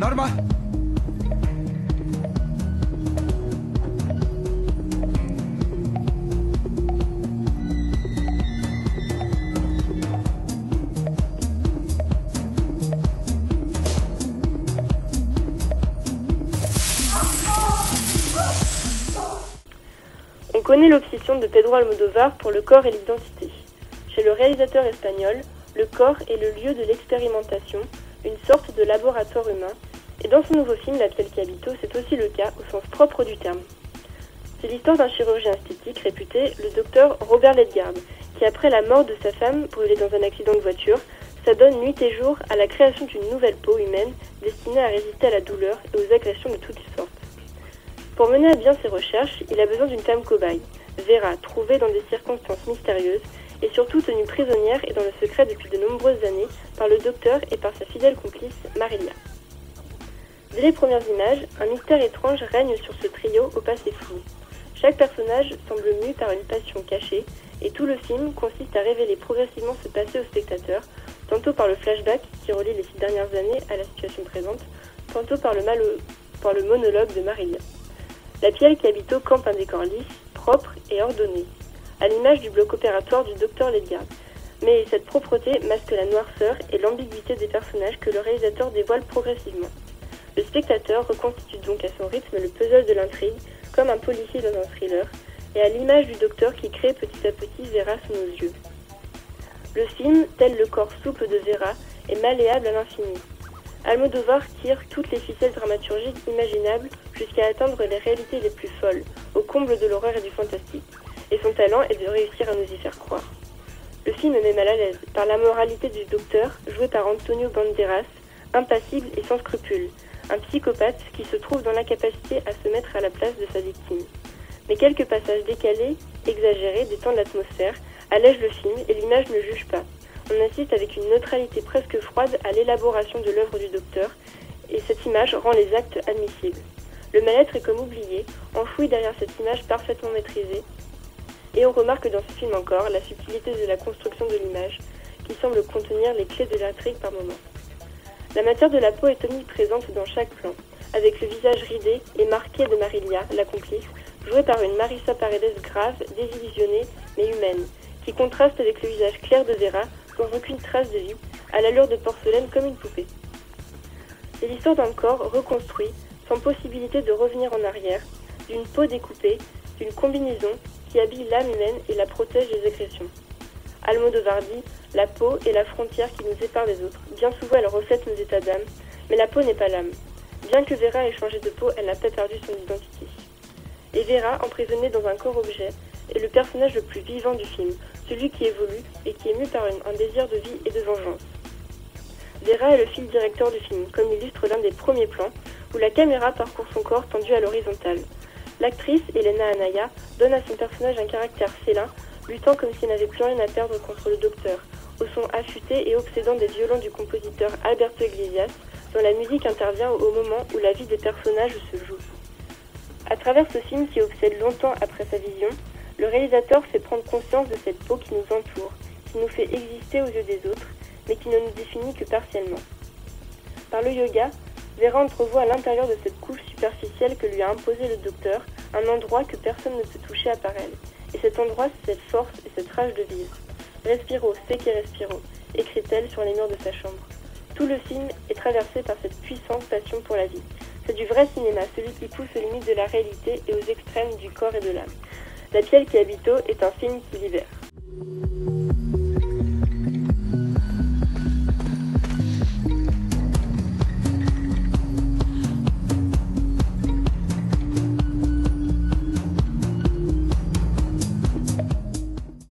Norma! On connaît l'obsession de Pedro Almodóvar pour le corps et l'identité. Chez le réalisateur espagnol, le corps est le lieu de l'expérimentation, une sorte de laboratoire humain, et dans son nouveau film La Piel qui habito, c'est aussi le cas au sens propre du terme. C'est l'histoire d'un chirurgien esthétique réputé, le docteur Robert Ledgard, qui après la mort de sa femme brûlée dans un accident de voiture, s'adonne nuit et jour à la création d'une nouvelle peau humaine destinée à résister à la douleur et aux agressions de toutes sortes. Pour mener à bien ses recherches, il a besoin d'une femme cobaye, Vera, trouvée dans des circonstances mystérieuses et surtout tenue prisonnière et dans le secret depuis de nombreuses années par le docteur et par sa fidèle complice, Marilia. Dès les premières images, un mystère étrange règne sur ce trio au passé flou. Chaque personnage semble mu par une passion cachée et tout le film consiste à révéler progressivement ce passé au spectateur, tantôt par le flashback qui relie les 6 dernières années à la situation présente, tantôt par le monologue de Marilia. La Piel qui habito campe un décor lisse, propre et ordonné, à l'image du bloc opératoire du docteur Ledgard. Mais cette propreté masque la noirceur et l'ambiguïté des personnages que le réalisateur dévoile progressivement. Le spectateur reconstitue donc à son rythme le puzzle de l'intrigue, comme un policier dans un thriller, et à l'image du docteur qui crée petit à petit Vera sous nos yeux. Le film, tel le corps souple de Vera, est malléable à l'infini. Almodóvar tire toutes les ficelles dramaturgiques imaginables jusqu'à atteindre les réalités les plus folles, au comble de l'horreur et du fantastique. Et son talent est de réussir à nous y faire croire. Le film met mal à l'aise par la moralité du docteur, joué par Antonio Banderas, impassible et sans scrupules, un psychopathe qui se trouve dans l'incapacité à se mettre à la place de sa victime. Mais quelques passages décalés, exagérés, détendent l'atmosphère, allègent le film et l'image ne juge pas. On assiste avec une neutralité presque froide à l'élaboration de l'œuvre du docteur, et cette image rend les actes admissibles. Le mal-être est comme oublié, enfoui derrière cette image parfaitement maîtrisée, et on remarque dans ce film encore la subtilité de la construction de l'image, qui semble contenir les clés de l'intrigue par moments. La matière de la peau est omniprésente dans chaque plan, avec le visage ridé et marqué de Marilia, la complice, jouée par une Marisa Paredes grave, désillusionnée mais humaine, qui contraste avec le visage clair de Vera, sans aucune trace de vie, à l'allure de porcelaine comme une poupée. C'est l'histoire d'un corps reconstruit, sans possibilité de revenir en arrière, d'une peau découpée, d'une combinaison qui habille l'âme humaine et la protège des agressions. Almodóvar dit, la peau est la frontière qui nous sépare des autres. Bien souvent elle reflète nos états d'âme, mais la peau n'est pas l'âme. Bien que Vera ait changé de peau, elle n'a pas perdu son identité. Et Vera, emprisonnée dans un corps-objet, est le personnage le plus vivant du film, celui qui évolue et qui est mu par un désir de vie et de vengeance. Vera est le fil directeur du film, comme illustre l'un des premiers plans, où la caméra parcourt son corps tendu à l'horizontale. L'actrice, Elena Anaya, donne à son personnage un caractère félin, luttant comme s'il n'avait plus rien à perdre contre le docteur, au son affûté et obsédant des violons du compositeur Alberto Iglesias, dont la musique intervient au moment où la vie des personnages se joue. À travers ce film qui obsède longtemps après sa vision, le réalisateur fait prendre conscience de cette peau qui nous entoure, qui nous fait exister aux yeux des autres, mais qui ne nous définit que partiellement. Par le yoga, Vera entrevoit à l'intérieur de cette couche superficielle que lui a imposée le docteur, un endroit que personne ne peut toucher à part elle. Et cet endroit, c'est cette force et cette rage de vivre. Respiro, c'est qui respiro, écrit-elle sur les murs de sa chambre. Tout le film est traversé par cette puissante passion pour la vie. C'est du vrai cinéma, celui qui pousse aux limites de la réalité et aux extrêmes du corps et de l'âme. La Piel qui habito est un film qui libère.